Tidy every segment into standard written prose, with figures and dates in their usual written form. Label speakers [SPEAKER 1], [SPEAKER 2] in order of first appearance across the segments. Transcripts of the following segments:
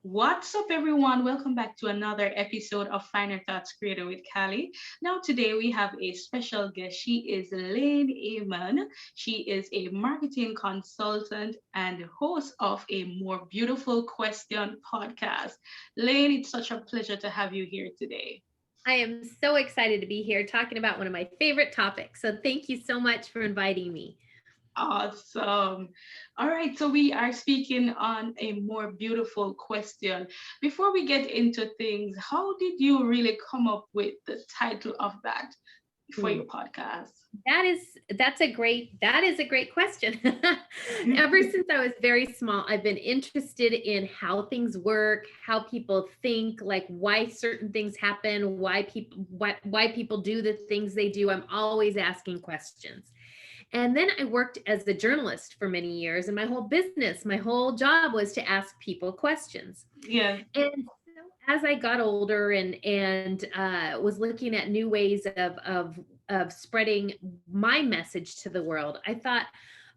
[SPEAKER 1] What's up, everyone? Welcome back to another episode of Finer Thoughts Creator with Callie. Now, today we have a special guest. She is Lain Ehman. She is a marketing consultant and host of a More Beautiful Question podcast. Lain, it's such a pleasure to have you here today.
[SPEAKER 2] I am so excited to be here talking about one of my favorite topics. So thank you so much for inviting me.
[SPEAKER 1] Awesome. All right, so we are speaking on a more beautiful question. Before we get into things, how did you really come up with the title of that for your
[SPEAKER 2] Ooh,
[SPEAKER 1] podcast?
[SPEAKER 2] that is a great question. Ever since I was very small, I've been interested in how things work, how people think, like why certain things happen, why people do the things they do. I'm always asking questions. And then I worked as a journalist for many years, and my whole job was to ask people questions.
[SPEAKER 1] Yeah,
[SPEAKER 2] And so as I got older and was looking at new ways of spreading my message to the world, I thought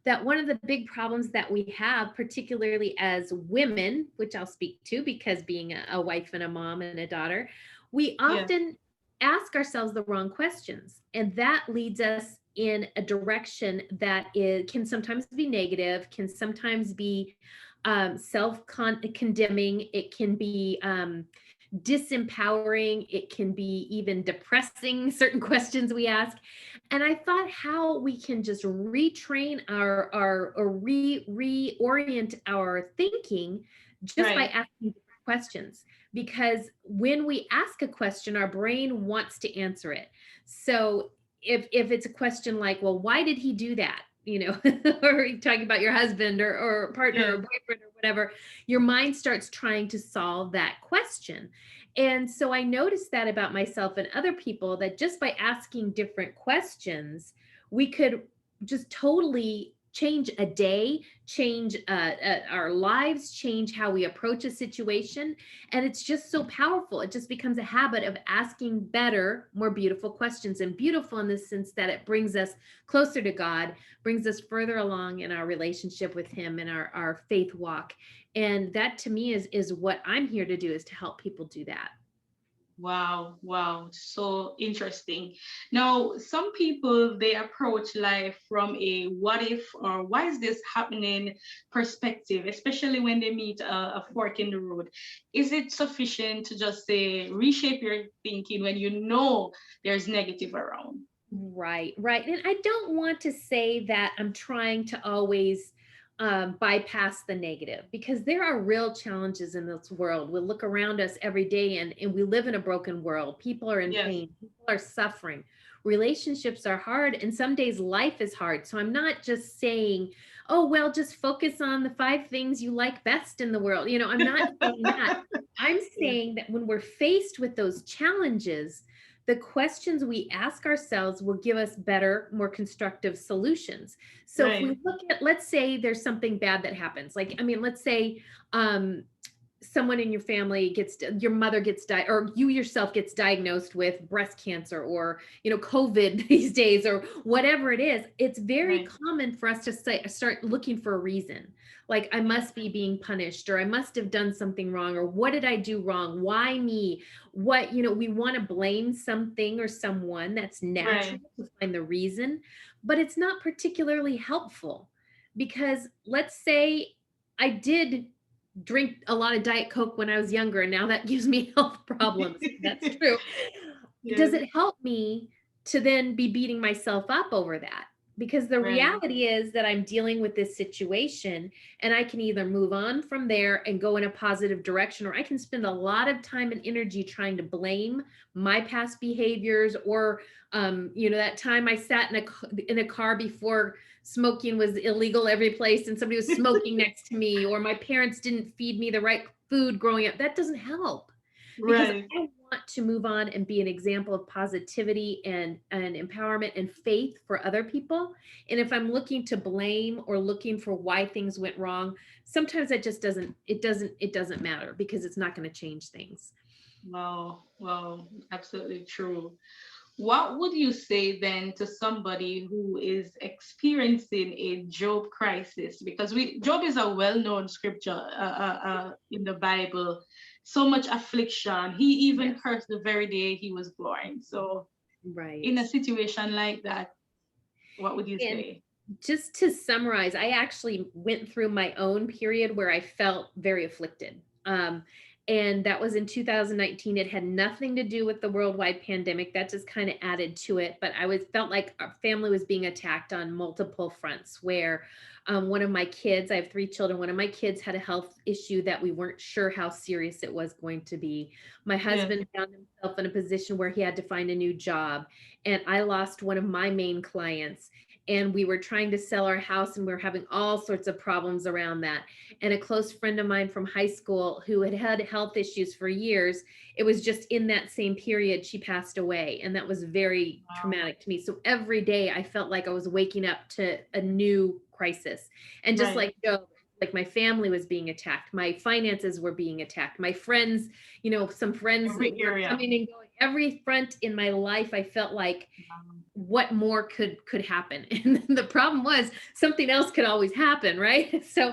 [SPEAKER 2] that one of the big problems that we have, particularly as women, which I'll speak to because being a wife and a mom and a daughter, we
[SPEAKER 1] yeah,
[SPEAKER 2] often ask ourselves the wrong questions, and that leads us in a direction that can sometimes be negative, can sometimes be self-condemning. It can be disempowering. It can be even depressing, certain questions we ask. And I thought how we can just retrain our or reorient our thinking just by
[SPEAKER 1] right,
[SPEAKER 2] asking questions. Because when we ask a question, our brain wants to answer it. So if it's a question like, well, why did he do that? Or you're talking about your husband or partner or
[SPEAKER 1] yeah,
[SPEAKER 2] boyfriend or whatever, your mind starts trying to solve that question. And so I noticed that about myself and other people, that just by asking different questions, we could just totally change a day, change our lives, change how we approach a situation. And it's just so powerful. It just becomes a habit of asking better, more beautiful questions. And beautiful in the sense that it brings us closer to God, brings us further along in our relationship with Him and our faith walk. And that to me is what I'm here to do, is to help people do that.
[SPEAKER 1] wow, wow, so interesting. Now, some people they approach life from a what if or why is this happening perspective, especially when they meet a fork in the road. Is it sufficient to just say reshape your thinking when you know there's negative around?
[SPEAKER 2] Right, right. And I don't want to say that I'm trying to always bypass the negative, because there are real challenges in this world. We look around us every day, and we live in a broken world. People are in
[SPEAKER 1] Yes,
[SPEAKER 2] pain, people are suffering, relationships are hard, and some days life is hard. So I'm not just saying, oh, well, just focus on the five things you like best in the world. I'm not saying that. I'm
[SPEAKER 1] yeah,
[SPEAKER 2] saying that when we're faced with those challenges, the questions we ask ourselves will give us better, more constructive solutions. So if we
[SPEAKER 1] right,
[SPEAKER 2] look at, let's say there's something bad that happens, like, I mean, let's say um, someone in your family your mother gets or you yourself gets diagnosed with breast cancer, or COVID these days, or whatever it is. It's very
[SPEAKER 1] right,
[SPEAKER 2] common for us to start looking for a reason, like I must be being punished, or I must have done something wrong, or what did I do wrong, why me, we want to blame something or someone. That's natural
[SPEAKER 1] right,
[SPEAKER 2] to find the reason, but it's not particularly helpful, because let's say I did drink a lot of Diet Coke when I was younger, and now that gives me health problems. That's true. Does
[SPEAKER 1] yes,
[SPEAKER 2] it help me to then be beating myself up over that? Because the
[SPEAKER 1] right,
[SPEAKER 2] reality is that I'm dealing with this situation, and I can either move on from there and go in a positive direction, or I can spend a lot of time and energy trying to blame my past behaviors, or that time I sat in a car before smoking was illegal every place, and somebody was smoking next to me, or my parents didn't feed me the right food growing up. That doesn't help, because
[SPEAKER 1] right.
[SPEAKER 2] I want to move on and be an example of positivity and empowerment and faith for other people. And if I'm looking to blame or looking for why things went wrong, sometimes that just doesn't matter, because it's not going to change things.
[SPEAKER 1] Wow, wow, absolutely true. What would you say then to somebody who is experiencing a Job crisis? Because Job is a well-known scripture in the Bible. So much affliction. He even
[SPEAKER 2] Yes.
[SPEAKER 1] cursed the very day he was born. So, in
[SPEAKER 2] Right.
[SPEAKER 1] a situation like that, what would you
[SPEAKER 2] And
[SPEAKER 1] say?
[SPEAKER 2] just to summarize, I actually went through my own period where I felt very afflicted. And that was in 2019. It had nothing to do with the worldwide pandemic. That just kind of added to it. But I was felt like our family was being attacked on multiple fronts. Where one of my kids, I have three children. One of my kids had a health issue that we weren't sure how serious it was going to be. My
[SPEAKER 1] Yes,
[SPEAKER 2] husband found himself in a position where he had to find a new job, and I lost one of my main clients, and we were trying to sell our house, and we were having all sorts of problems around that. And a close friend of mine from high school who had had health issues for years, it was just in that same period she passed away, and that was very
[SPEAKER 1] wow.
[SPEAKER 2] traumatic to me. So every day I felt like I was waking up to a new crisis. And just
[SPEAKER 1] Right.
[SPEAKER 2] like Joe, like my family was being attacked, my finances were being attacked, my friends, some friends
[SPEAKER 1] Every
[SPEAKER 2] were
[SPEAKER 1] area.
[SPEAKER 2] coming and going, every front in my life. I felt like what more could happen. And the problem was something else could always happen, right?
[SPEAKER 1] Yes,
[SPEAKER 2] So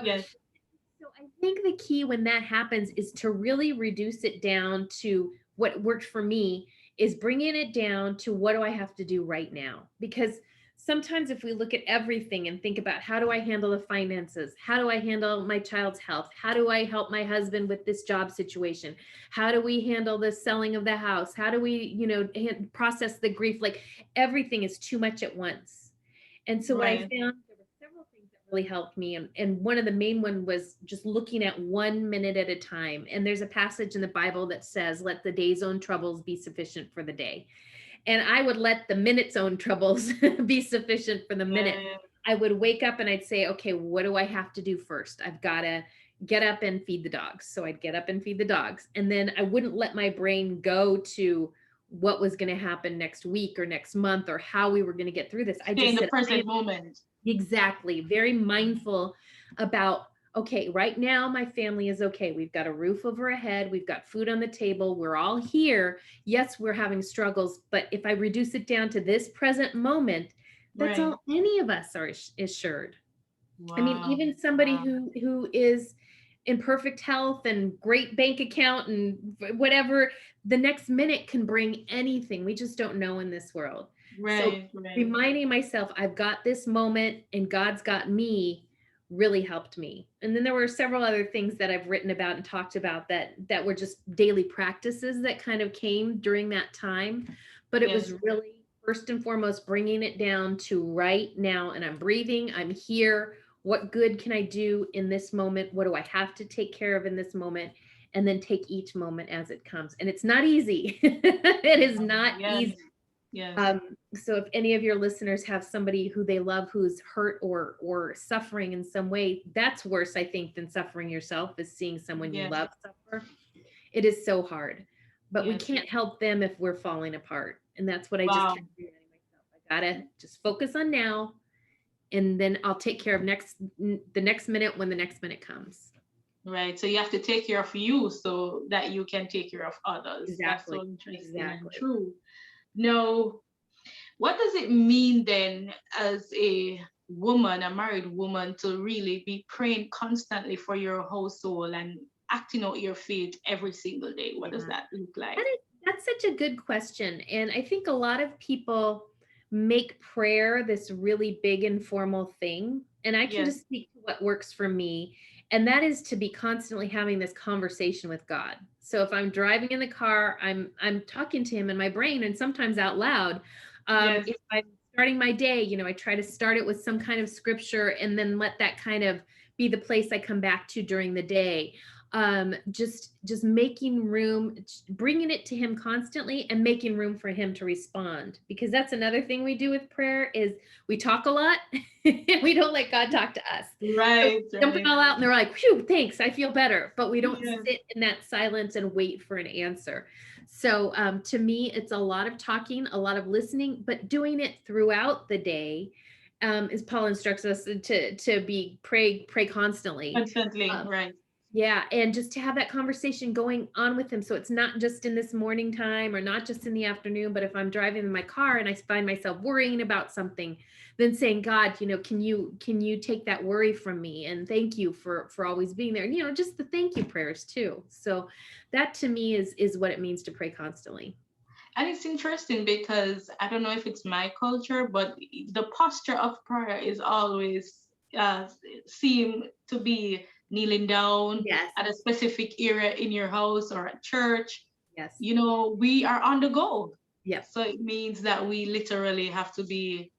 [SPEAKER 2] I think the key when that happens is to really reduce it down to what worked for me, is bringing it down to what do I have to do right now? Because sometimes if we look at everything and think about how do I handle the finances? How do I handle my child's health? How do I help my husband with this job situation? How do we handle the selling of the house? How do we, process the grief? Like everything is too much at once. And so what I
[SPEAKER 1] right.
[SPEAKER 2] found, there were several things that really helped me. And one of the main one was just looking at 1 minute at a time. And there's a passage in the Bible that says, let the day's own troubles be sufficient for the day. And I would let the minute's own troubles be sufficient for the minute.
[SPEAKER 1] Yeah,
[SPEAKER 2] I would wake up and I'd say, okay, what do I have to do first? I've got to get up and feed the dogs. So I'd get up and feed the dogs. And then I wouldn't let my brain go to what was going to happen next week or next month or how we were going to get through this. I
[SPEAKER 1] stay in
[SPEAKER 2] just
[SPEAKER 1] the
[SPEAKER 2] said, I am
[SPEAKER 1] present moment.
[SPEAKER 2] exactly very mindful about, okay, right now my family is okay. We've got a roof over our head. We've got food on the table. We're all here. Yes, we're having struggles, but if I reduce it down to this present moment, that's
[SPEAKER 1] Right.
[SPEAKER 2] all any of us are assured. I mean,
[SPEAKER 1] Wow.
[SPEAKER 2] even somebody
[SPEAKER 1] Wow.
[SPEAKER 2] who is in perfect health and great bank account and whatever, the next minute can bring anything. We just don't know in this world. So
[SPEAKER 1] Right. Right.
[SPEAKER 2] reminding myself I've got this moment and God's got me really helped me. And then there were several other things that I've written about and talked about that were just daily practices that kind of came during that time, but it
[SPEAKER 1] Yes.
[SPEAKER 2] was really first and foremost bringing it down to right now, and I'm breathing, I'm here, what good can I do in this moment? What do I have to take care of in this moment? And then take each moment as it comes. And it's not easy. It is not
[SPEAKER 1] Yes.
[SPEAKER 2] easy.
[SPEAKER 1] Yes.
[SPEAKER 2] Um, so if any of your listeners have somebody who they love who's hurt or suffering in some way, that's worse, I think, than suffering yourself, is seeing someone you
[SPEAKER 1] Yes.
[SPEAKER 2] love suffer. It is so hard. But we
[SPEAKER 1] Yes.
[SPEAKER 2] can't help them if we're falling apart. And that's what I just
[SPEAKER 1] Wow.
[SPEAKER 2] kept reminding myself. I gotta just focus on now, and then I'll take care of the next minute when the next minute comes.
[SPEAKER 1] Right. So you have to take care of you so that you can take care of others. That's so
[SPEAKER 2] Exactly.
[SPEAKER 1] interesting and
[SPEAKER 2] Exactly.
[SPEAKER 1] true. Now, what does it mean then as a woman, a married woman, to really be praying constantly for your household and acting out your faith every single day? What does
[SPEAKER 2] Yeah.
[SPEAKER 1] that look
[SPEAKER 2] That
[SPEAKER 1] like?
[SPEAKER 2] is, that's such a good question. And I think a lot of people make prayer this really big and formal thing. And I can
[SPEAKER 1] Yes.
[SPEAKER 2] just speak to what works for me. And that is to be constantly having this conversation with God. So if I'm driving in the car, I'm talking to him in my brain and sometimes out loud.
[SPEAKER 1] Yes.
[SPEAKER 2] If I'm starting my day, I try to start it with some kind of scripture and then let that kind of be the place I come back to during the day. Just making room, bringing it to him constantly and making room for him to respond, because that's another thing we do with prayer is we talk a lot and we don't let God talk to us. So
[SPEAKER 1] Right.
[SPEAKER 2] we dump it
[SPEAKER 1] Right.
[SPEAKER 2] all out and they're like, phew, thanks, I feel better, but we don't
[SPEAKER 1] Yes.
[SPEAKER 2] sit in that silence and wait for an answer. So to me it's a lot of talking, a lot of listening, but doing it throughout the day, as Paul instructs us to be pray constantly.
[SPEAKER 1] Constantly.
[SPEAKER 2] um,
[SPEAKER 1] Right.
[SPEAKER 2] Yeah, and just to have that conversation going on with him, so it's not just in this morning time or not just in the afternoon, but if I'm driving in my car and I find myself worrying about something, then saying, God, can you take that worry from me? And thank you for always being there. And just the thank you prayers too. So that to me is what it means to pray constantly.
[SPEAKER 1] And it's interesting because I don't know if it's my culture, but the posture of prayer is always uh, seem to be kneeling down
[SPEAKER 2] Yes.
[SPEAKER 1] at a specific area in your house or at church.
[SPEAKER 2] Yes.
[SPEAKER 1] You know, we are on the go.
[SPEAKER 2] Yep.
[SPEAKER 1] So it means that we literally have to be,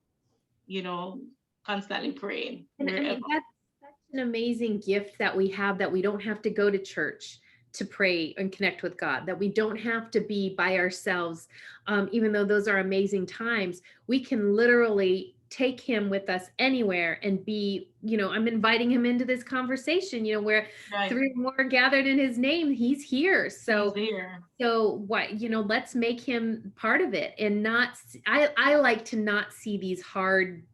[SPEAKER 1] you know, constantly praying
[SPEAKER 2] And I
[SPEAKER 1] wherever.
[SPEAKER 2] mean, that's such an amazing gift that we have, that we don't have to go to church to pray and connect with God, that we don't have to be by ourselves. Even though those are amazing times, we can literally take him with us anywhere and be, I'm inviting him into this conversation, where
[SPEAKER 1] Right.
[SPEAKER 2] three or more are gathered in his name, he's here.
[SPEAKER 1] He's
[SPEAKER 2] So
[SPEAKER 1] there.
[SPEAKER 2] what, let's make him part of it and not, I like to not see these hard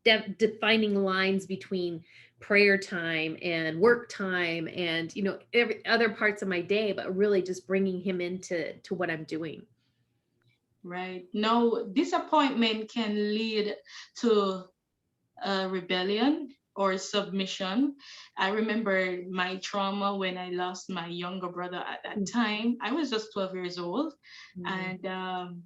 [SPEAKER 2] defining lines between prayer time and work time and every other parts of my day, but really just bringing him into what I'm doing.
[SPEAKER 1] Right. No, disappointment can lead to rebellion or submission. I remember my trauma when I lost my younger brother at that time. I was just 12 years old.
[SPEAKER 2] Mhm.
[SPEAKER 1] And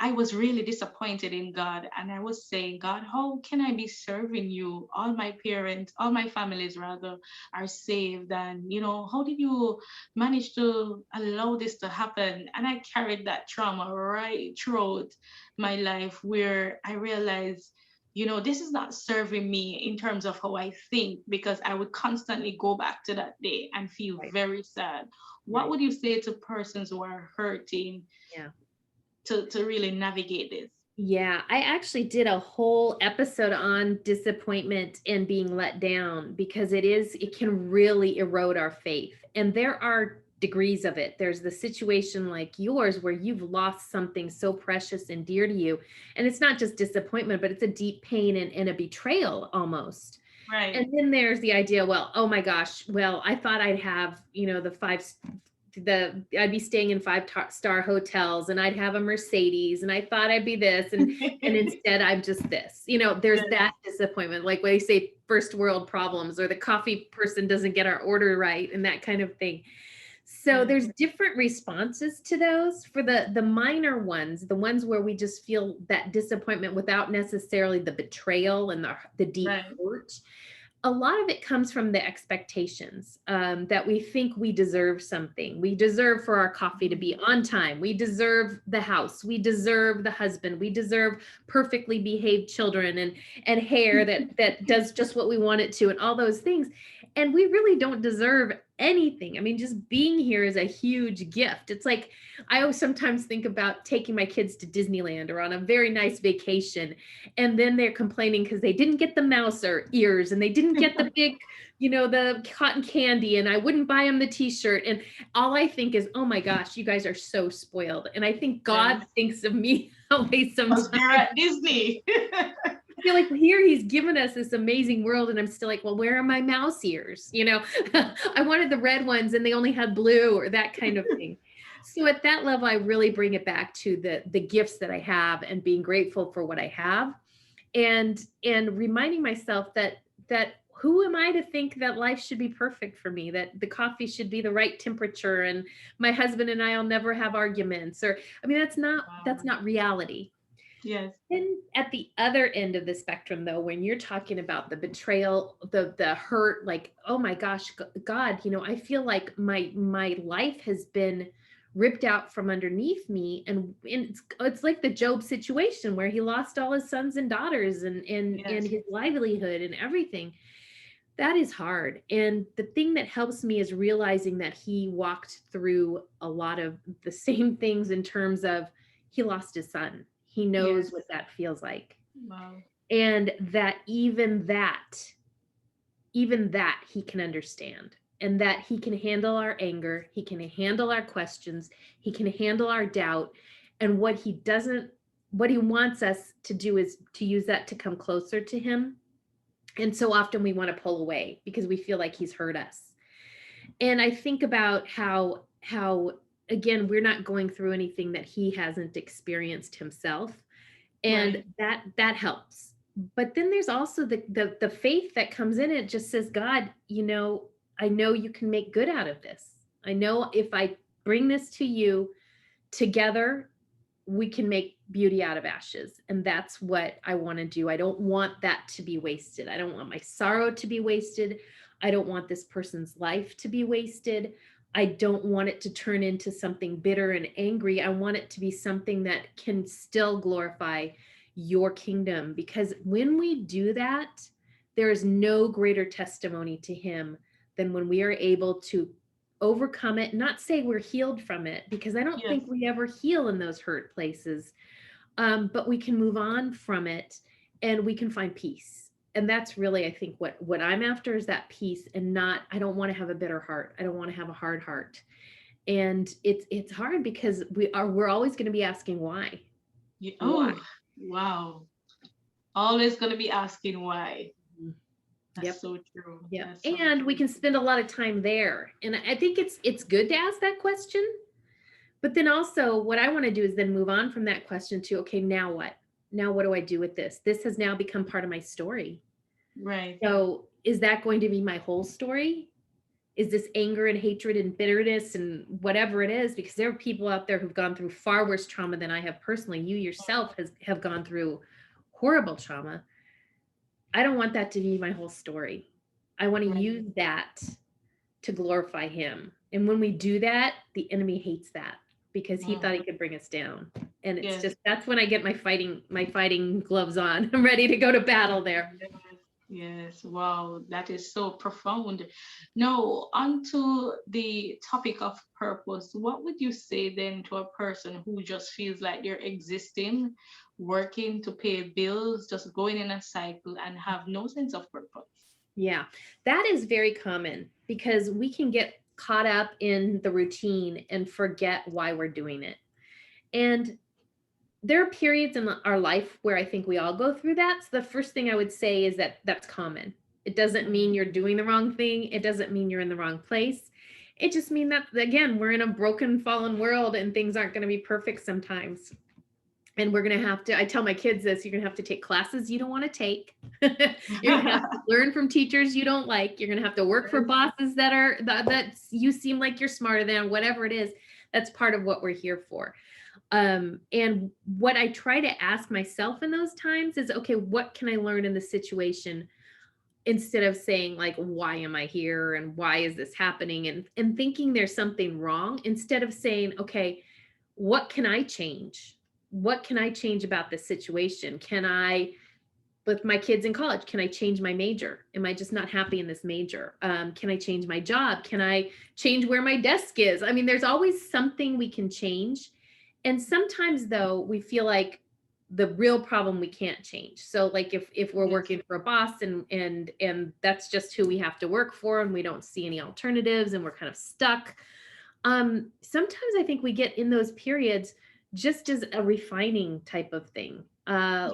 [SPEAKER 1] I was really disappointed in God. And I was saying, God, how can I be serving you? All my parents, all my families rather, are saved. And, how did you manage to allow this to happen? And I carried that trauma right throughout my life, where I realized, this is not serving me in terms of how I think, because I would constantly go back to that day and feel
[SPEAKER 2] Right.
[SPEAKER 1] very sad. What
[SPEAKER 2] Right.
[SPEAKER 1] would you say to persons who are hurting
[SPEAKER 2] Yeah.
[SPEAKER 1] to really navigate this?
[SPEAKER 2] Yeah, I actually did a whole episode on disappointment and being let down, because it can really erode our faith. And there are degrees of it. There's the situation like yours where you've lost something so precious and dear to you. And it's not just disappointment, but it's a deep pain and a betrayal almost. And
[SPEAKER 1] Right.
[SPEAKER 2] then there's the idea, well, oh my gosh, well, I thought I'd have, I'd be staying in five-star hotels and I'd have a Mercedes and I thought I'd be this and instead I'm just this. There's
[SPEAKER 1] Yes.
[SPEAKER 2] that disappointment, like when they say first world problems or the coffee person doesn't get our order right and that kind of thing. So
[SPEAKER 1] Yes.
[SPEAKER 2] there's different responses to those. For the minor ones, the ones where we just feel that disappointment without necessarily the betrayal and the deep
[SPEAKER 1] Right.
[SPEAKER 2] hurt, a lot of it comes from the expectations, that we think we deserve something. We deserve for our coffee to be on time. We deserve the house. We deserve the husband. We deserve perfectly behaved children and hair that does just what we want it to, and all those things. And we really don't deserve anything. I mean, just being here is a huge gift. It's like I always sometimes think about taking my kids to Disneyland or on a very nice vacation, and then they're complaining because they didn't get the mouse or ears and they didn't get the big, the cotton candy, and I wouldn't buy them the t-shirt. And all I think is, oh my gosh, you guys are so spoiled. And I think God
[SPEAKER 1] Yes.
[SPEAKER 2] thinks of me that way
[SPEAKER 1] Because
[SPEAKER 2] sometimes.
[SPEAKER 1] they're at Disney.
[SPEAKER 2] I feel like here he's given us this amazing world, and I'm still like, well, where are my mouse ears? I wanted the red ones and they only had blue, or that kind of thing. So at that level, I really bring it back to the gifts that I have and being grateful for what I have, and reminding myself that who am I to think that life should be perfect for me, that the coffee should be the right temperature and my husband and I'll never have arguments, or I mean that's
[SPEAKER 1] Wow.
[SPEAKER 2] not reality.
[SPEAKER 1] Yes.
[SPEAKER 2] Then at the other end of the spectrum, though, when you're talking about the betrayal, the hurt, like, oh my gosh, God, I feel like my life has been ripped out from underneath me, and it's like the Job situation where he lost all his sons and daughters and
[SPEAKER 1] Yes.
[SPEAKER 2] his livelihood and everything. That is hard. And the thing that helps me is realizing that he walked through a lot of the same things in terms of he lost his son. He knows
[SPEAKER 1] Yes.
[SPEAKER 2] what that feels like.
[SPEAKER 1] Wow.
[SPEAKER 2] And that even that he can understand, and that he can handle our anger, he can handle our questions, he can handle our doubt. And what he wants us to do is to use that to come closer to him. And so often we want to pull away because we feel like he's hurt us. And I think about how again, we're not going through anything that he hasn't experienced himself, and
[SPEAKER 1] Right.
[SPEAKER 2] that helps. But then there's also the faith that comes in. It just says, God, I know you can make good out of this. I know if I bring this to you together, we can make beauty out of ashes. And that's what I want to do. I don't want that to be wasted. I don't want my sorrow to be wasted. I don't want this person's life to be wasted. I don't want it to turn into something bitter and angry. I want it to be something that can still glorify your kingdom, because when we do that, there is no greater testimony to him than when we are able to overcome it, not say we're healed from it, because I don't
[SPEAKER 1] Yes.
[SPEAKER 2] think we ever heal in those hurt places. But we can move on from it and we can find peace. And that's really, I think, what I'm after is that peace, and not, I don't want to have a bitter heart. I don't want to have a hard heart. And it's hard because we're always going to be asking why. Why?
[SPEAKER 1] Oh, wow. Always going to be asking why.
[SPEAKER 2] Mhm.
[SPEAKER 1] That's
[SPEAKER 2] Yep.
[SPEAKER 1] so true.
[SPEAKER 2] Yep.
[SPEAKER 1] That's so
[SPEAKER 2] And we
[SPEAKER 1] true.
[SPEAKER 2] can spend a lot of time there. And I think it's good to ask that question. But then also, what I want to do is then move on from that question to, okay, now what? Now, what do I do with this? This has now become part of my story.
[SPEAKER 1] Right.
[SPEAKER 2] So, is that going to be my whole story? Is this anger and hatred and bitterness and whatever it is? Because there are people out there who've gone through far worse trauma than I have personally. You yourself have gone through horrible trauma. I don't want that to be my whole story. I want to
[SPEAKER 1] Right.
[SPEAKER 2] use that to glorify him. And when we do that, the enemy hates that because he thought
[SPEAKER 1] Mm.
[SPEAKER 2] he could bring us down. And it's
[SPEAKER 1] Yes.
[SPEAKER 2] just, that's when I get my fighting gloves on. I'm ready to go to battle there.
[SPEAKER 1] Yes. Yes. Wow. That is so profound. Now, onto the topic of purpose. What would you say then to a person who just feels like they're existing, working to pay bills, just going in a cycle and have no sense of purpose?
[SPEAKER 2] Yeah, that is very common because we can get caught up in the routine and forget why we're doing it. And there are periods in our life where I think we all go through that. So the first thing I would say is that that's common. It doesn't mean you're doing the wrong thing. It doesn't mean you're in the wrong place. It just means that, again, we're in a broken, fallen world and things aren't going to be perfect sometimes. And we're going to have to, I tell my kids this, you're going to have to take classes you don't want to take. You're going to have to learn from teachers you don't like. You're going to have to work for bosses that you seem like you're smarter than, whatever it is. That's part of what we're here for. And what I try to ask myself in those times is, okay, what can I learn in the situation, instead of saying like, why am I here and why is this happening, and thinking there's something wrong, instead of saying, okay, what can I change? What can I change about this situation? Can I, with my kids in college, can I change my major? Am I just not happy in this major? Can I change my job? Can I change where my desk is? I mean, there's always something we can change. And sometimes though, we feel like the real problem we can't change. So like if we're
[SPEAKER 1] Yes.
[SPEAKER 2] working for a boss and that's just who we have to work for, and we don't see any alternatives and we're kind of stuck. Sometimes I think we get in those periods just as a refining type of thing.
[SPEAKER 1] Yes.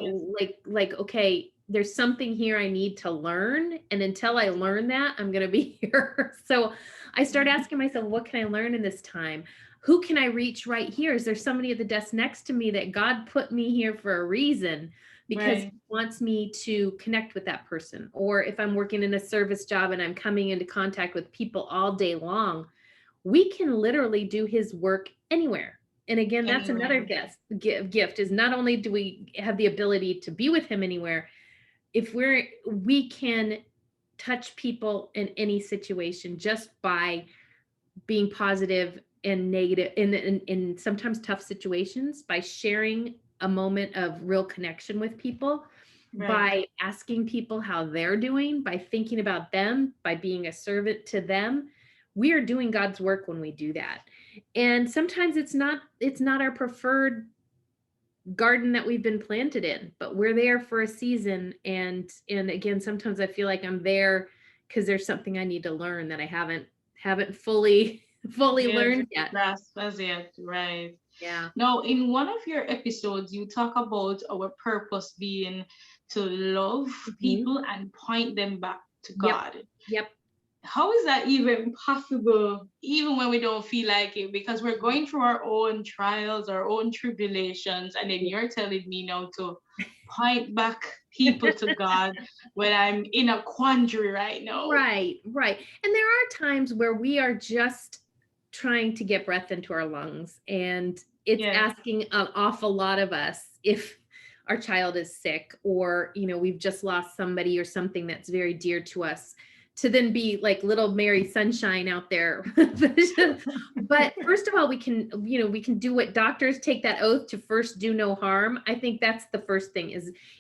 [SPEAKER 2] Like, okay, there's something here I need to learn. And until I learn that, I'm going to be here. So I start asking myself, what can I learn in this time? Who can I reach right here? Is there somebody at the desk next to me that God put me here for a reason? Because he
[SPEAKER 1] Right.
[SPEAKER 2] wants me to connect with that person. Or if I'm working in a service job and I'm coming into contact with people all day long, we can literally do his work anywhere. And again, that's another
[SPEAKER 1] Anyway.
[SPEAKER 2] gift, is not only do we have the ability to be with him anywhere, if we can touch people in any situation just by being positive and negative in sometimes tough situations, by sharing a moment of real connection with people,
[SPEAKER 1] Right.
[SPEAKER 2] by asking people how they're doing, by thinking about them, by being a servant to them. We are doing God's work when we do that. And sometimes it's not our preferred garden that we've been planted in, but we're there for a season. And again, sometimes I feel like I'm there because there's something I need to learn that I haven't fully
[SPEAKER 1] Yes.
[SPEAKER 2] learned yet.
[SPEAKER 1] That's it. Right.
[SPEAKER 2] Yeah.
[SPEAKER 1] Now, in one of your episodes, you talk about our purpose being to love
[SPEAKER 2] Mhm.
[SPEAKER 1] people and point them back to
[SPEAKER 2] Yep.
[SPEAKER 1] God.
[SPEAKER 2] Yep.
[SPEAKER 1] how is that even possible, even when we don't feel like it? Because we're going through our own trials, our own tribulations, and then you're telling me now to point back people to God when I'm in a quandary right now.
[SPEAKER 2] Right, right. And there are times where we are just trying to get breath into our lungs, and it's
[SPEAKER 1] Yes.
[SPEAKER 2] asking an awful lot of us if our child is sick, or, we've just lost somebody or something that's very dear to us, to then be like little Mary Sunshine out there. But first of all, we can do what doctors take that oath to first do no harm. I think that's the first thing,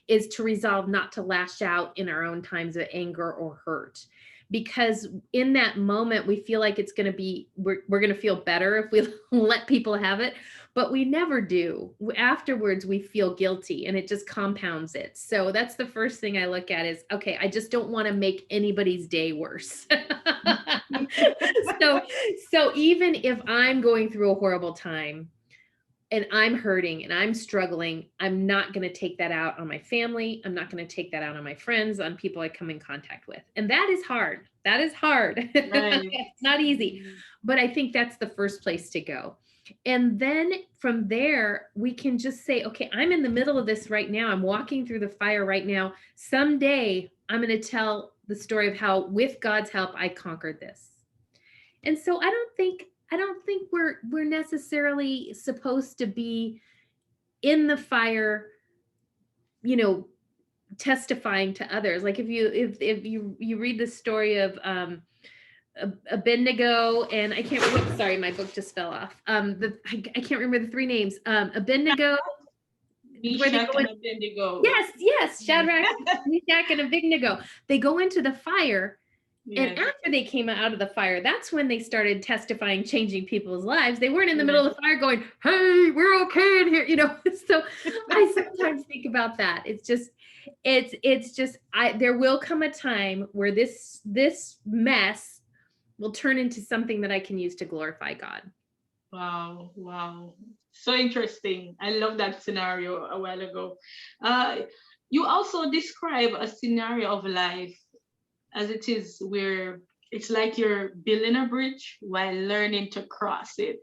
[SPEAKER 2] is to resolve not to lash out in our own times of anger or hurt, because in that moment we feel like it's going to be, we're going to feel better if we let people have it, but we never do. Afterwards we feel guilty, and it just compounds it. So that's the first thing I look at is, okay, I just don't want to make anybody's day worse. so so even if I'm going through a horrible time and I'm hurting and I'm struggling, I'm not going to take that out on my family. I'm not going to take that out on my friends, on people I come in contact with. And that is hard. That is hard.
[SPEAKER 1] Right.
[SPEAKER 2] It's not easy. But I think that's the first place to go. And then from there, we can just say, okay, I'm in the middle of this right now. I'm walking through the fire right now. Someday I'm going to tell the story of how, with God's help, I conquered this. And so I don't think we're necessarily supposed to be in the fire, you know, testifying to others. Like if you read the story of Abednego, and I can't remember, sorry, my book just fell off. I can't remember the three names. Abednego, where they
[SPEAKER 1] Meshach
[SPEAKER 2] go
[SPEAKER 1] and
[SPEAKER 2] in.
[SPEAKER 1] Abednego.
[SPEAKER 2] Yes, Shadrach, Meshach, and Abednego. They go into the fire. And
[SPEAKER 1] Yes.
[SPEAKER 2] after they came out of the fire, that's when they started testifying, changing people's lives. They weren't in the
[SPEAKER 1] Yes.
[SPEAKER 2] middle of the fire going, "Hey, we're okay in here," So I sometimes think about that. It's just there will come a time where this mess will turn into something that I can use to glorify God.
[SPEAKER 1] Wow, wow. So interesting. I love that scenario a while ago. Uh, you also describe a scenario of life as it is where it's like you're building a bridge while learning to cross it.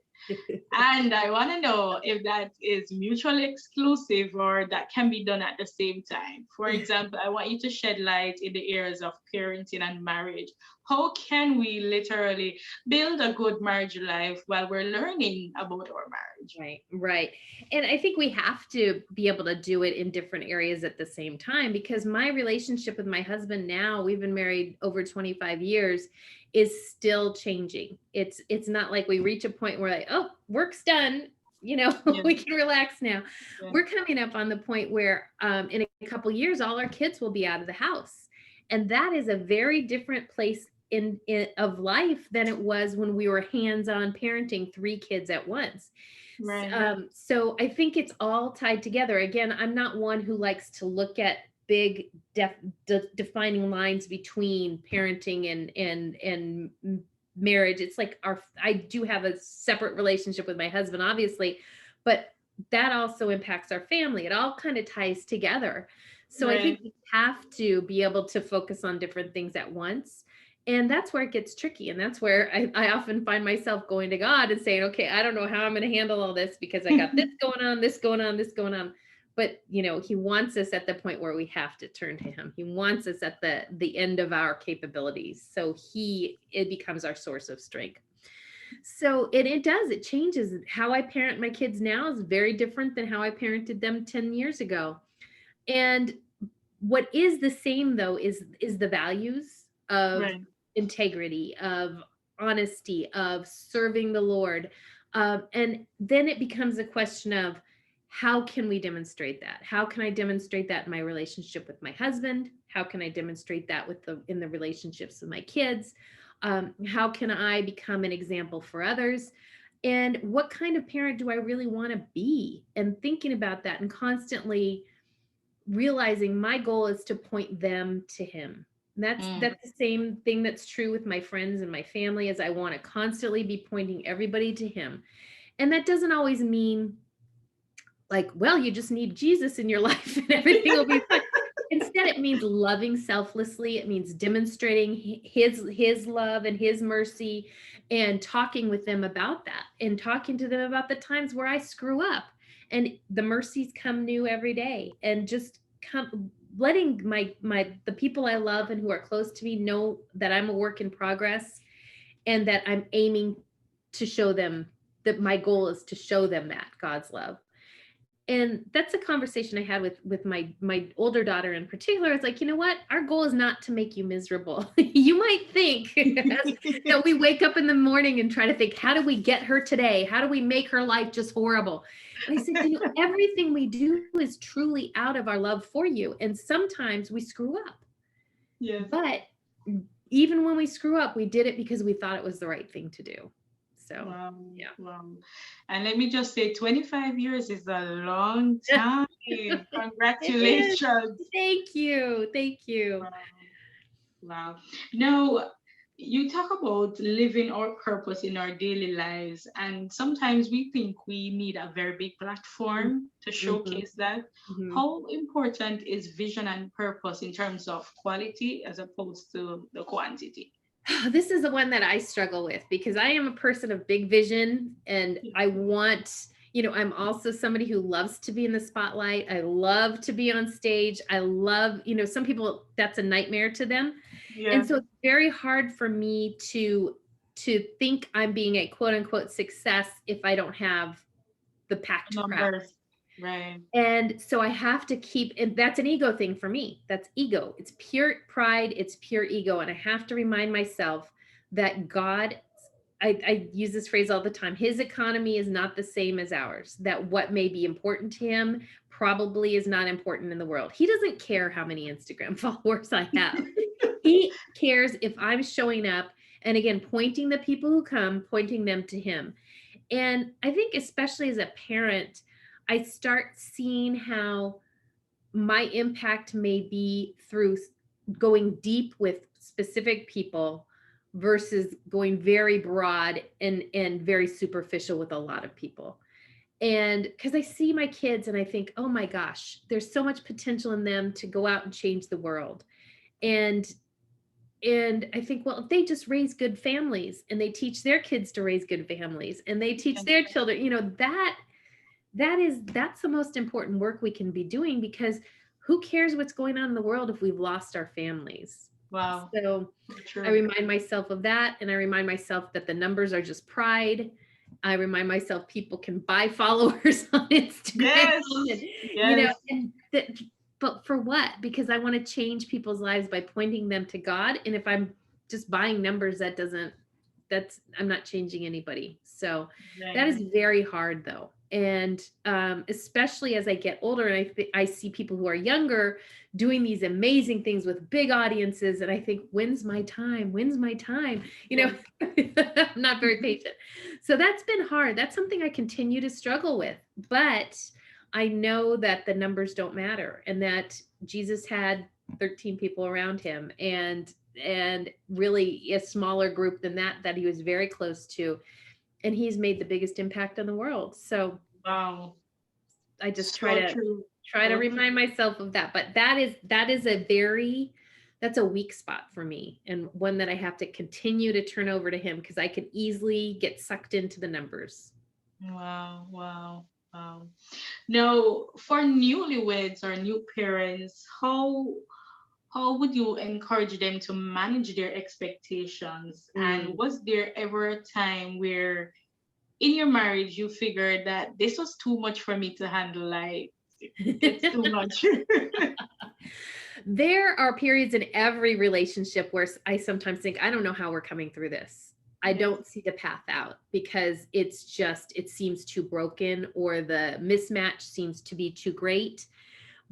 [SPEAKER 1] And I want to know if that is mutually exclusive or that can be done at the same time. For example, I want you to shed light in the areas of parenting and marriage. How can we literally build a good marriage life while we're learning about our marriage?
[SPEAKER 2] Right, right. And I think we have to be able to do it in different areas at the same time, because my relationship with my husband now, we've been married over 25 years, is still changing. It's not like we reach a point where like, oh, work's done,
[SPEAKER 1] Yeah,
[SPEAKER 2] we can relax now.
[SPEAKER 1] yeah,
[SPEAKER 2] We're coming up on the point where in a couple years all our kids will be out of the house. And that is a very different place in of life than it was when we were hands-on parenting three kids at once.
[SPEAKER 1] right.
[SPEAKER 2] So I think it's all tied together. Again, I'm not one who likes to look at big defining lines between parenting and marriage. It's like I do have a separate relationship with my husband, obviously, but that also impacts our family. It all kind of ties together. So I think
[SPEAKER 1] Right.
[SPEAKER 2] we have to be able to focus on different things at once. And that's where it gets tricky. And that's where I often find myself going to God and saying, okay, I don't know how I'm going to handle all this, because I got this going on, this going on, this going on. But, he wants us at the point where we have to turn to him. He wants us at the end of our capabilities. So it becomes our source of strength. So it changes. How I parent my kids now is very different than how I parented them 10 years ago. And what is the same though is the values of
[SPEAKER 1] Right.
[SPEAKER 2] integrity, of honesty, of serving the Lord. And then it becomes a question of, how can we demonstrate that? How can I demonstrate that in my relationship with my husband? How can I demonstrate that in the relationships with my kids? How can I become an example for others? And what kind of parent do I really want to be? And thinking about that and constantly realizing my goal is to point them to him.
[SPEAKER 1] Mm.
[SPEAKER 2] That's the same thing that's true with my friends and my family, as I want to constantly be pointing everybody to him. And that doesn't always mean like, well, you just need Jesus in your life and everything will be fine. that it means loving selflessly. It means demonstrating his love and his mercy, and talking with them about that, and talking to them about the times where I screw up, and the mercies come new every day, and just come letting the people I love and who are close to me know that I'm a work in progress, and that I'm aiming to show them, that my goal is to show them that God's love. And that's a conversation I had with my older daughter in particular. It's like, you know what? Our goal is not to make you miserable. You might think that we wake up in the morning and try to think, how do we get her today? How do we make her life just horrible? And I said, you know, everything we do is truly out of our love for you. And sometimes we screw up.
[SPEAKER 1] Yes.
[SPEAKER 2] But even when we screw up, we did it because we thought it was the right thing to do. So,
[SPEAKER 1] Wow.
[SPEAKER 2] yeah.
[SPEAKER 1] Wow. And let me just say, 25 years is a long time.
[SPEAKER 2] It is.
[SPEAKER 1] Congratulations.
[SPEAKER 2] Thank you. Thank you.
[SPEAKER 1] Wow. Wow. Now, you talk about living our purpose in our daily lives, and sometimes we think we need a very big platform to
[SPEAKER 2] Mm-hmm.
[SPEAKER 1] showcase that.
[SPEAKER 2] Mm-hmm.
[SPEAKER 1] How important is vision and purpose in terms of quality as opposed to the quantity?
[SPEAKER 2] This is the one that I struggle with, because I am a person of big vision, and I want, I'm also somebody who loves to be in the spotlight. I love to be on stage. I love, some people, that's a nightmare to them. And
[SPEAKER 1] Yes.
[SPEAKER 2] so it's very hard for me to think I'm being a quote unquote success if I don't have the packed crowd.
[SPEAKER 1] Numbers. Right.
[SPEAKER 2] And so I have to keep, and that's an ego thing for me. That's ego. It's pure pride. It's pure ego. And I have to remind myself that God, I use this phrase all the time, his economy is not the same as ours, that what may be important to him probably is not important in the world. He doesn't care how many Instagram followers I have. He cares if I'm showing up, and again, pointing the people who come, pointing them to him. And I think, especially as a parent, I start seeing how my impact may be through going deep with specific people versus going very broad and very superficial with a lot of people. And because I see my kids and I think, oh my gosh, there's so much potential in them to go out and change the world. And I think, well, if they just raise good families and they teach their kids to raise good families and they teach their children, that's the most important work we can be doing, because who cares what's going on in the world if we've lost our families?
[SPEAKER 1] Wow.
[SPEAKER 2] So I
[SPEAKER 1] True.
[SPEAKER 2] remind myself of that, and I remind myself that the numbers are just pride. I remind myself people can buy followers on Instagram,
[SPEAKER 1] Yes.
[SPEAKER 2] and,
[SPEAKER 1] Yes.
[SPEAKER 2] and that, but for what? Because I want to change people's lives by pointing them to God. And if I'm just buying numbers, I'm not changing anybody. So that is
[SPEAKER 1] Right.
[SPEAKER 2] very hard, though. And especially as I get older, and I see people who are younger doing these amazing things with big audiences, and I think, when's my time? When's my time?
[SPEAKER 1] Yes.
[SPEAKER 2] I'm not very patient. So that's been hard. That's something I continue to struggle with. But I know that the numbers don't matter, and that Jesus had 13 people around him, and really a smaller group than that he was very close to, and he's made the biggest impact on the world. So
[SPEAKER 1] Wow.
[SPEAKER 2] I just
[SPEAKER 1] So true.
[SPEAKER 2] try to
[SPEAKER 1] So true.
[SPEAKER 2] remind myself of that. But that's a weak spot for me, and one that I have to continue to turn over to him, because I could easily get sucked into the numbers.
[SPEAKER 1] Wow. Wow. Wow. Now, for newlyweds or new parents, how would you encourage them to manage their expectations? And
[SPEAKER 2] Mm.
[SPEAKER 1] was there ever a time where in your marriage you figured that this was too much for me to handle? Like, it's too much.
[SPEAKER 2] There are periods in every relationship where I sometimes think, I don't know how we're coming through this. I
[SPEAKER 1] Yes.
[SPEAKER 2] don't see the path out, because it seems too broken, or the mismatch seems to be too great.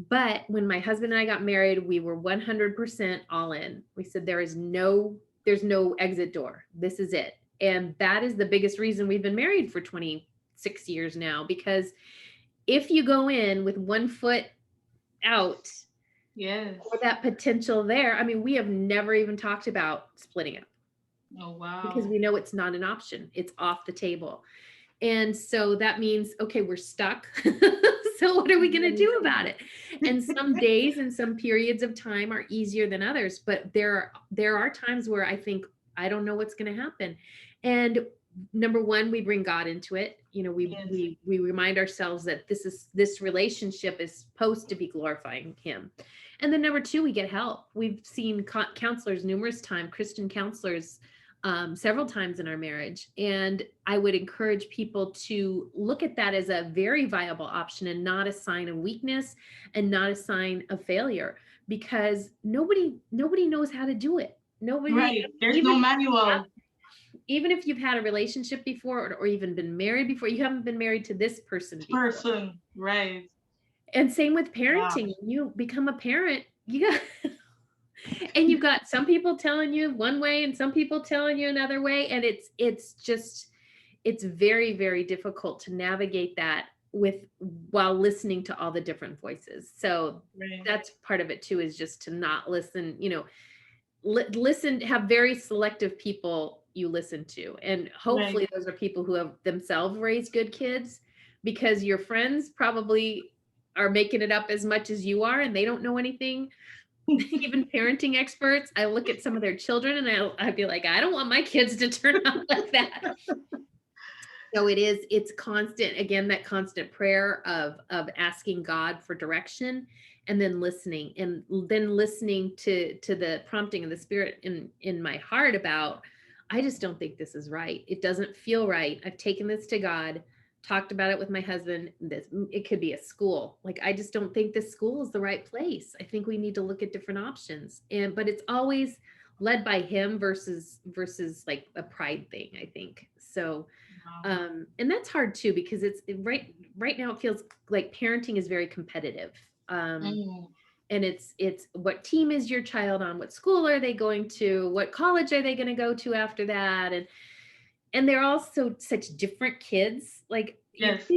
[SPEAKER 2] But when my husband and I got married, we were 100% all in. We said, there's no exit door. This is it. And that is the biggest reason we've been married for 26 years now, because if you go in with one foot out,
[SPEAKER 1] Yes.
[SPEAKER 2] or that potential there, I mean, we have never even talked about splitting up,
[SPEAKER 1] Oh,
[SPEAKER 2] because
[SPEAKER 1] wow.
[SPEAKER 2] we know it's not an option. It's off the table. And so that means, okay, we're stuck. So what are we going to do about it? And some days and some periods of time are easier than others, but there are times where I think I don't know what's going to happen. And number one, we bring God into it. You know,
[SPEAKER 1] Yes.
[SPEAKER 2] we remind ourselves that this relationship is supposed to be glorifying him. And then number two, we get help. We've seen counselors numerous times, Christian counselors, several times in our marriage. And I would encourage people to look at that as a very viable option and not a sign of weakness and not a sign of failure, because nobody knows how to do it. Nobody,
[SPEAKER 1] Right. There's
[SPEAKER 2] even
[SPEAKER 1] no
[SPEAKER 2] if
[SPEAKER 1] manual.
[SPEAKER 2] even if you've had a relationship before, or even been married before, you haven't been married to this person before.
[SPEAKER 1] Person. Right.
[SPEAKER 2] And same with
[SPEAKER 1] Wow.
[SPEAKER 2] parenting. When you become a parent, you got and you've got some people telling you one way and some people telling you another way, and it's just it's very, very difficult to navigate that with while listening to all the different voices. So
[SPEAKER 1] Right.
[SPEAKER 2] that's part of it too, is just to not listen, listen, have very selective people you listen to. And
[SPEAKER 1] Right.
[SPEAKER 2] hopefully those are people who have themselves raised good kids, because your friends probably are making it up as much as you are and they don't know anything. Even parenting experts, I look at some of their children and I'd be like, I don't want my kids to turn out like that. So it's constant, again, that constant prayer of asking God for direction, and then listening, and then listening to the prompting of the Spirit in my heart about, I just don't think this is right. It doesn't feel right. I've taken this to God, talked about it with my husband. This, it could be a school. Like, I just don't think this school is the right place. I think we need to look at different options. But it's always led by him versus like a pride thing, I think. So
[SPEAKER 1] Wow.
[SPEAKER 2] and that's hard too, because right now it feels like parenting is very competitive.
[SPEAKER 1] Mm.
[SPEAKER 2] And it's what team is your child on, what school are they going to, what college are they going to go to after that, and they're also such different kids. Like,
[SPEAKER 1] Yes.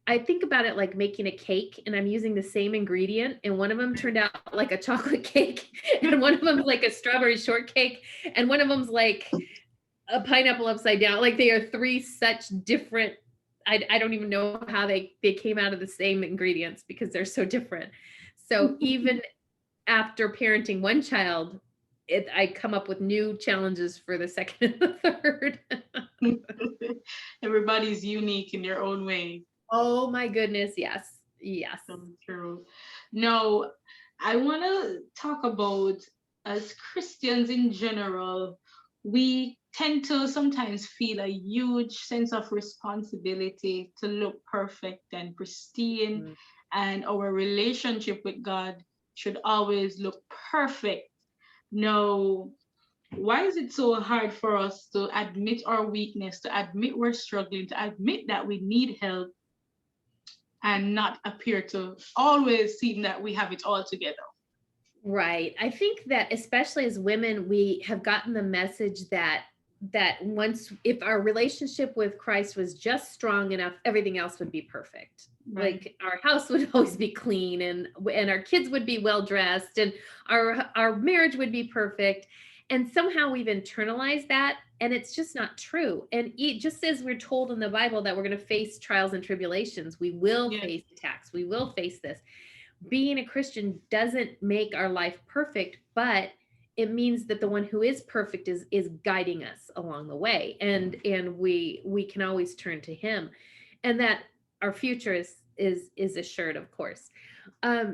[SPEAKER 2] I think about it like making a cake, and I'm using the same ingredient, and one of them turned out like a chocolate cake, and one of them's like a strawberry shortcake, and one of them's like a pineapple upside down. Like, they are three such different. I don't even know how they came out of the same ingredients, because they're so different. So even after parenting one child, I come up with new challenges for the second and the third.
[SPEAKER 1] Everybody's unique in their own way.
[SPEAKER 2] Oh my goodness, yes, yes.
[SPEAKER 1] So true. No, I want to talk about, as Christians in general, we tend to sometimes feel a huge sense of responsibility to look perfect and pristine,
[SPEAKER 2] Mm.
[SPEAKER 1] and our relationship with God should always look perfect. No, why is it so hard for us to admit our weakness, to admit we're struggling, to admit that we need help, and not appear to always seem that we have it all together?
[SPEAKER 2] Right. I think that especially as women, we have gotten the message that once, if our relationship with Christ was just strong enough, everything else would be perfect.
[SPEAKER 1] Right.
[SPEAKER 2] Like, our house would always be clean, and our kids would be well dressed, and our marriage would be perfect. And somehow we've internalized that, and it's just not true. And just as we're told in the Bible that we're going to face trials and tribulations, we will
[SPEAKER 1] Yes.
[SPEAKER 2] face attacks, we will face this. Being a Christian doesn't make our life perfect, but it means that the one who is perfect is guiding us along the way, and we can always turn to him, and that our future is assured, of course.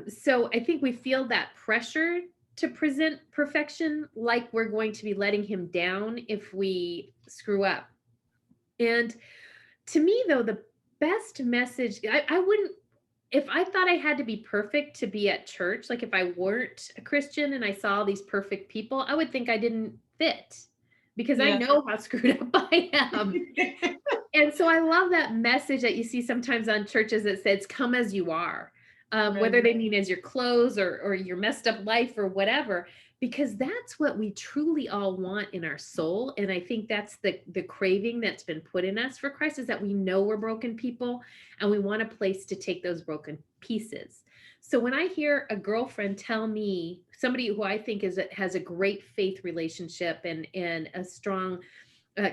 [SPEAKER 2] So I think we feel that pressure to present perfection, like we're going to be letting him down if we screw up. And to me, though, the best message, I wouldn't, if I thought I had to be perfect to be at church, like if I weren't a Christian and I saw these perfect people, I would think I didn't fit, because I
[SPEAKER 1] Yeah.
[SPEAKER 2] know how screwed up I am. And so I love that message that you see sometimes on churches that says, come as you are, whether
[SPEAKER 1] Right.
[SPEAKER 2] they mean as your clothes, or your messed up life or whatever, because that's what we truly all want in our soul. And I think that's the craving that's been put in us for Christ, is that we know we're broken people, and we want a place to take those broken pieces. So when I hear a girlfriend tell me, somebody who I think has a great faith relationship and a strong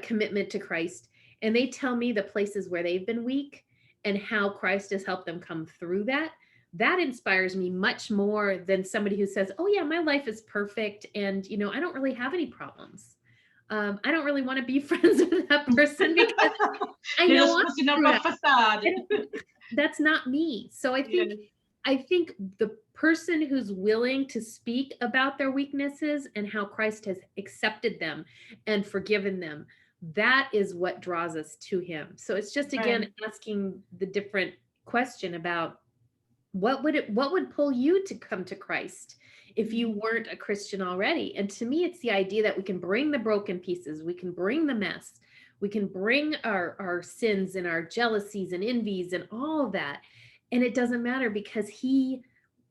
[SPEAKER 2] commitment to Christ, and they tell me the places where they've been weak, and how Christ has helped them come through that, that inspires me much more than somebody who says, oh yeah, my life is perfect and I don't really have any problems. I don't really want to be friends with that person because I
[SPEAKER 1] They're
[SPEAKER 2] know
[SPEAKER 1] just
[SPEAKER 2] I'm
[SPEAKER 1] putting up
[SPEAKER 2] screwed
[SPEAKER 1] a
[SPEAKER 2] up.
[SPEAKER 1] facade.
[SPEAKER 2] I don't- That's not me. So
[SPEAKER 1] Yes,
[SPEAKER 2] I think the person who's willing to speak about their weaknesses and how Christ has accepted them and forgiven them, that is what draws us to him. So it's just again
[SPEAKER 1] right.
[SPEAKER 2] asking the different question about what would pull you to come to Christ if you weren't a Christian already? And to me, it's the idea that we can bring the broken pieces, we can bring the mess, we can bring our sins and our jealousies and envies and all of that. And it doesn't matter because God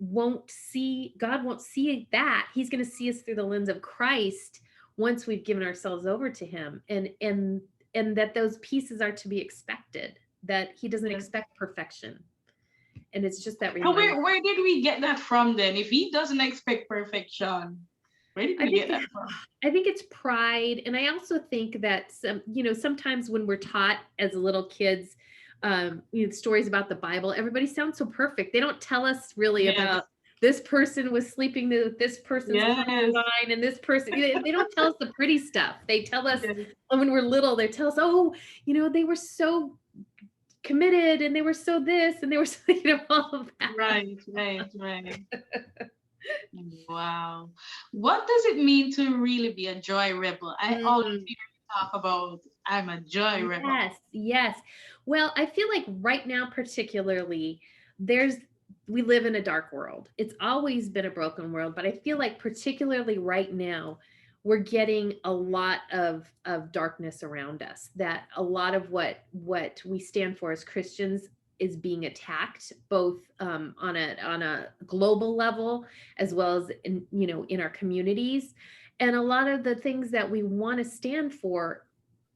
[SPEAKER 2] won't see that. He's going to see us through the lens of Christ once we've given ourselves over to him. And that those pieces are to be expected, that he doesn't
[SPEAKER 1] Yes.
[SPEAKER 2] expect perfection. And it's just that
[SPEAKER 1] And
[SPEAKER 2] reminder.
[SPEAKER 1] where did we get that from then? If he doesn't expect perfection, where did
[SPEAKER 2] I
[SPEAKER 1] we
[SPEAKER 2] think
[SPEAKER 1] get that from?
[SPEAKER 2] I think it's pride, and I also think that sometimes when we're taught as little kids, stories about the Bible, everybody sounds so perfect. They don't tell us really
[SPEAKER 1] Yes,
[SPEAKER 2] about this person was sleeping with this person's
[SPEAKER 1] yes,
[SPEAKER 2] concubine and this person. They don't tell us the pretty stuff. They tell us
[SPEAKER 1] yes,
[SPEAKER 2] when we're little. They tell us, oh, they were so committed and they were so this and they were so, all of that.
[SPEAKER 1] right, right, right. Wow. What does it mean to really be a joy rebel? I always
[SPEAKER 2] Mm.
[SPEAKER 1] hear you talk about I'm a joy rebel.
[SPEAKER 2] Yes, yes. Well, I feel like right now, particularly, there's we live in a dark world. It's always been a broken world, but I feel like particularly right now, we're getting a lot of darkness around us. That a lot of what we stand for as Christians is being attacked, both on a global level as well as in our communities. And a lot of the things that we want to stand for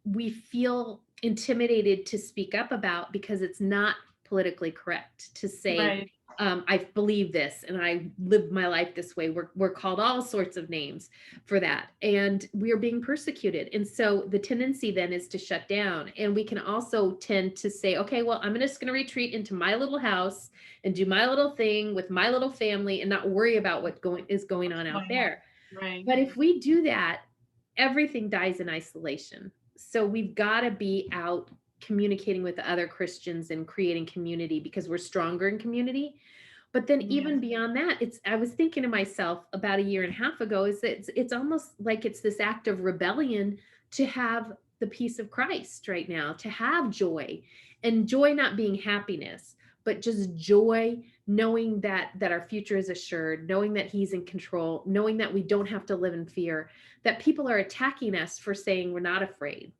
[SPEAKER 2] we feel intimidated to speak up about because it's not politically correct to say,
[SPEAKER 1] Right,
[SPEAKER 2] I believe this and I live my life this way. We're called all sorts of names for that. And we are being persecuted. And so the tendency then is to shut down. And we can also tend to say, okay, well, I'm just going to retreat into my little house and do my little thing with my little family and not worry about what is going
[SPEAKER 1] what's
[SPEAKER 2] on out
[SPEAKER 1] going on?
[SPEAKER 2] there.
[SPEAKER 1] Right,
[SPEAKER 2] But if we do that, everything dies in isolation. So we've got to be out communicating with other Christians and creating community because we're stronger in community. But then
[SPEAKER 1] yes,
[SPEAKER 2] even beyond that, I was thinking to myself about a year and a half ago is that it's almost like it's this act of rebellion to have the peace of Christ right now, to have joy, and joy not being happiness, but just joy knowing that our future is assured, knowing that he's in control, knowing that we don't have to live in fear, that people are attacking us for saying we're not afraid.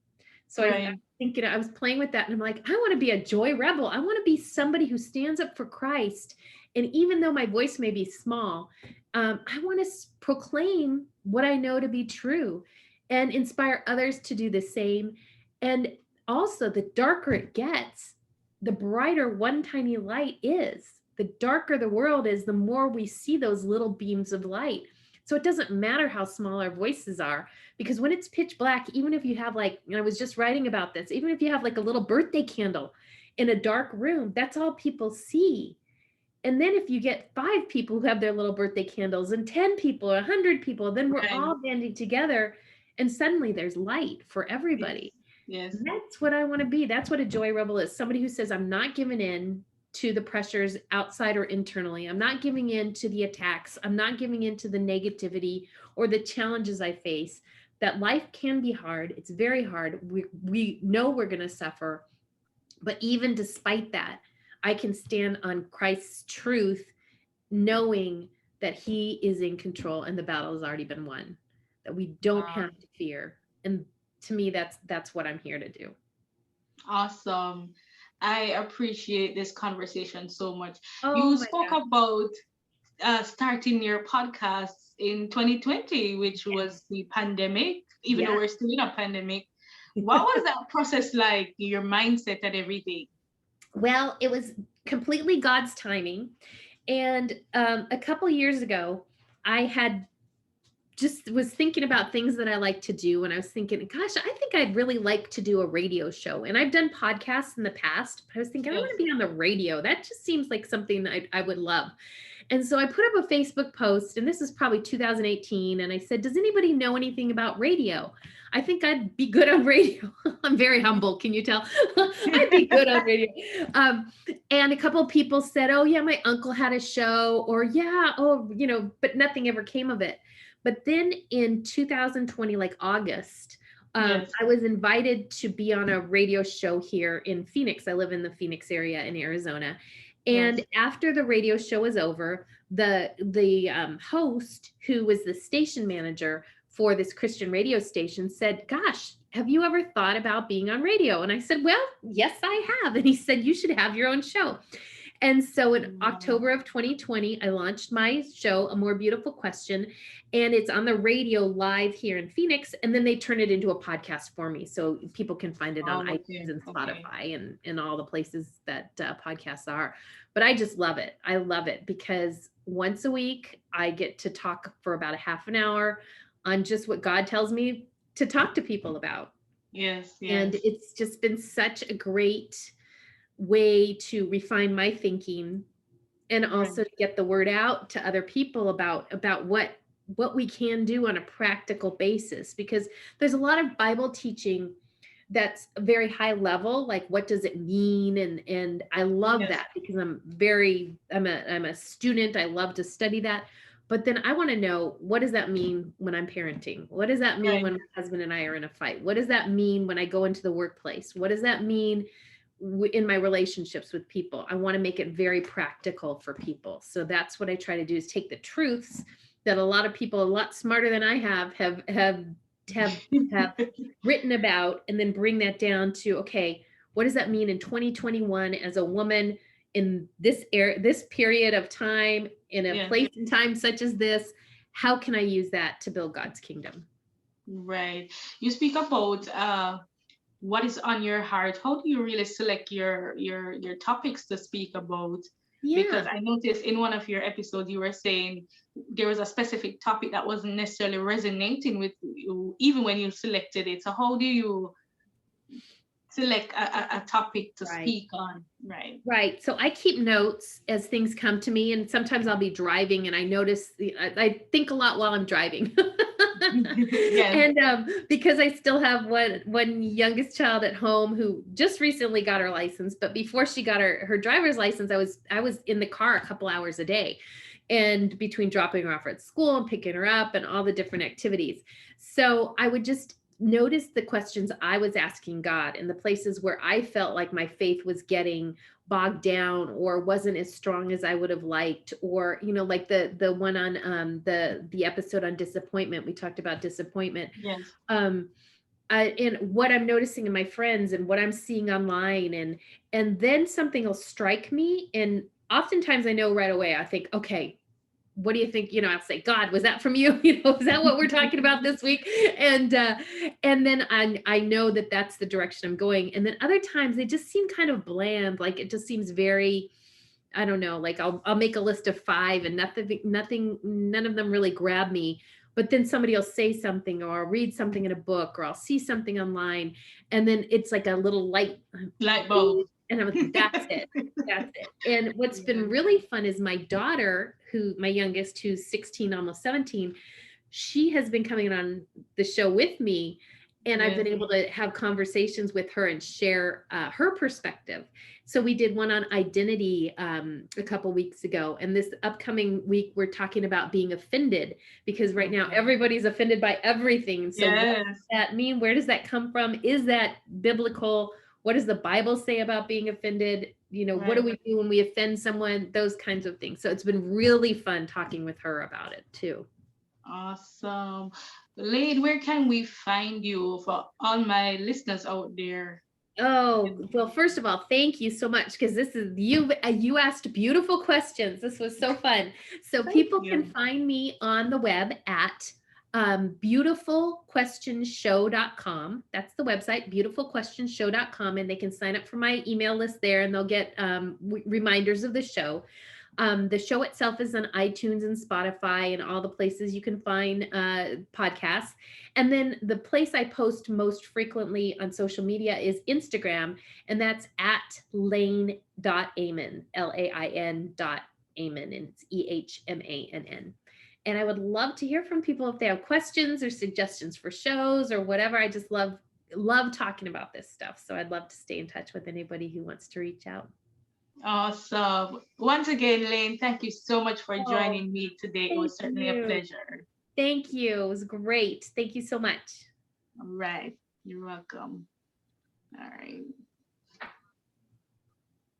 [SPEAKER 2] So I
[SPEAKER 1] right,
[SPEAKER 2] think I was playing with that and I'm like, I want to be a joy rebel. I want to be somebody who stands up for Christ. And even though my voice may be small, I want to proclaim what I know to be true and inspire others to do the same. And also, the darker it gets, the brighter one tiny light is. The darker the world is, the more we see those little beams of light. So it doesn't matter how small our voices are, because when it's pitch black, even if you have I was just writing about this, even if you have like a little birthday candle in a dark room, that's all people see. And then if you get 5 people who have their little birthday candles and 10 people or 100 people, then we're
[SPEAKER 1] right.
[SPEAKER 2] all banding together and suddenly there's light for
[SPEAKER 1] Yes,
[SPEAKER 2] everybody.
[SPEAKER 1] yes,
[SPEAKER 2] That's what I want to be. That's what a joy rebel is. Somebody who says, I'm not giving in to the pressures outside or internally. I'm not giving in to the attacks. I'm not giving in to the negativity or the challenges I face. That life can be hard. It's very hard. We know we're going to suffer. But even despite that, I can stand on Christ's truth, knowing that he is in control and the battle has already been won, that we don't
[SPEAKER 1] wow,
[SPEAKER 2] have to fear. And to me, that's what I'm here to do.
[SPEAKER 1] awesome. I appreciate this conversation so much.
[SPEAKER 2] Oh
[SPEAKER 1] You
[SPEAKER 2] my
[SPEAKER 1] spoke
[SPEAKER 2] gosh.
[SPEAKER 1] about starting your podcast in 2020, which
[SPEAKER 2] Yes.
[SPEAKER 1] was the pandemic, even though
[SPEAKER 2] Yeah.
[SPEAKER 1] we're still in a pandemic. What was that process like, your mindset and everything?
[SPEAKER 2] Well, it was completely God's timing. And a couple years ago, I had just was thinking about things that I like to do. And I was thinking, gosh, I think I'd really like to do a radio show. And I've done podcasts in the past, but I was thinking, I
[SPEAKER 1] Yes.
[SPEAKER 2] want to be on the radio. That just seems like something that I would love. And so I put up a Facebook post, and this is probably 2018. And I said, does anybody know anything about radio? I think I'd be good on radio. I'm very humble. Can you tell? I'd be good on radio. And a couple of people said, oh yeah, my uncle had a show, or yeah, oh, but nothing ever came of it. But then in 2020, like August,
[SPEAKER 1] Yes.
[SPEAKER 2] I was invited to be on a radio show here in Phoenix. I live in the Phoenix area in Arizona. And
[SPEAKER 1] Yes.
[SPEAKER 2] after the radio show was over, the host, who was the station manager for this Christian radio station, said, gosh, have you ever thought about being on radio? And I said, well, yes, I have. And he said, you should have your own show. And so in
[SPEAKER 1] Wow.
[SPEAKER 2] October of 2020, I launched my show, A More Beautiful Question, and it's on the radio live here in Phoenix. And then they turn it into a podcast for me. So people can find it on
[SPEAKER 1] Wow.
[SPEAKER 2] iTunes
[SPEAKER 1] Okay.
[SPEAKER 2] and
[SPEAKER 1] Okay.
[SPEAKER 2] Spotify and all the places that podcasts are. But I just love it. I love it because once a week, I get to talk for about a half an hour on just what God tells me to talk to people about.
[SPEAKER 1] Yes.
[SPEAKER 2] And
[SPEAKER 1] Yes.
[SPEAKER 2] it's just been such a great way to refine my thinking, and
[SPEAKER 1] Right.
[SPEAKER 2] also to get the word out to other people about what we can do on a practical basis, because there's a lot of Bible teaching that's very high level, like what does it mean, and I love
[SPEAKER 1] Yes.
[SPEAKER 2] that because I'm a student. I love to study that. But then I want to know, what does that mean when I'm parenting? What does that mean
[SPEAKER 1] Right.
[SPEAKER 2] when my husband and I are in a fight? What does that mean when I go into the workplace? What does that mean in my relationships with people? I want to make it very practical for people. So that's what I try to do, is take the truths that a lot of people a lot smarter than I have written about, and then bring that down to, okay, what does that mean in 2021 as a woman in this period of time, in a
[SPEAKER 1] Yes.
[SPEAKER 2] place and time such as this? How can I use that to build God's kingdom?
[SPEAKER 1] Right. You speak about what is on your heart. How do you really select your topics to speak about? Because
[SPEAKER 2] Yeah.
[SPEAKER 1] I noticed in one of your episodes you were saying there was a specific topic that wasn't necessarily resonating with you even when you selected it. So how do you select a topic to
[SPEAKER 2] Right.
[SPEAKER 1] speak on? Right.
[SPEAKER 2] Right. So I keep notes as things come to me, and sometimes I'll be driving and I notice I think a lot while I'm driving.
[SPEAKER 1] Yes.
[SPEAKER 2] And because I still have one youngest child at home who just recently got her license, but before she got her driver's license, I was in the car a couple hours a day, and between dropping her off at school and picking her up and all the different activities. So I would just notice the questions I was asking God, and the places where I felt like my faith was getting bogged down or wasn't as strong as I would have liked, or like the one on the episode on disappointment. We talked about disappointment.
[SPEAKER 1] Yes.
[SPEAKER 2] um and what I'm noticing in my friends and what I'm seeing online, and then something will strike me, and oftentimes I know right away. I think, okay, what do you think? I'll say, God, was that from you? Is that what we're talking about this week? And then I know that that's the direction I'm going. And then other times they just seem kind of bland. Like it just seems very, I don't know, like I'll make a list of 5 and none of them really grab me. But then somebody will say something, or I'll read something in a book, or I'll see something online, and then it's like a little light,
[SPEAKER 1] Light bulb.
[SPEAKER 2] and I'm like, that's it. That's it. And what's been
[SPEAKER 1] Yes.
[SPEAKER 2] really fun is my daughter, my youngest, who's 16, almost 17, she has been coming on the show with me, and I've
[SPEAKER 1] Yes.
[SPEAKER 2] been able to have conversations with her and share her perspective. So we did one on identity a couple weeks ago, and this upcoming week we're talking about being offended, because right now
[SPEAKER 1] Okay.
[SPEAKER 2] everybody's offended by everything. So what does
[SPEAKER 1] Yes.
[SPEAKER 2] that mean? Where does that come from? Is that biblical? What does the Bible say about being offended? What do
[SPEAKER 1] Right.
[SPEAKER 2] we do when we offend someone? Those kinds of things. So it's been really fun talking with her about it too.
[SPEAKER 1] Awesome. Laid, where can we find you for all my listeners out there?
[SPEAKER 2] Oh, well, first of all, thank you so much, because this is you asked beautiful questions. This was so fun. So
[SPEAKER 1] Thank
[SPEAKER 2] people can
[SPEAKER 1] you.
[SPEAKER 2] find me on the web at beautifulquestionshow.com. That's the website, beautifulquestionshow.com, and they can sign up for my email list there, and they'll get reminders of the show. The show itself is on iTunes and Spotify and all the places you can find podcasts. And then the place I post most frequently on social media is Instagram, and that's at Lain.Ehman, Lain.Ehman, and it's Ehmann. And I would love to hear from people if they have questions or suggestions for shows or whatever. I just love talking about this stuff. So I'd love to stay in touch with anybody who wants to reach out.
[SPEAKER 1] Awesome. Once again, Lane, thank you so much for
[SPEAKER 2] Oh,
[SPEAKER 1] joining me today. It
[SPEAKER 2] thank
[SPEAKER 1] was certainly a
[SPEAKER 2] you.
[SPEAKER 1] pleasure.
[SPEAKER 2] Thank you. It was great. Thank you so much.
[SPEAKER 1] All right. You're welcome. All right.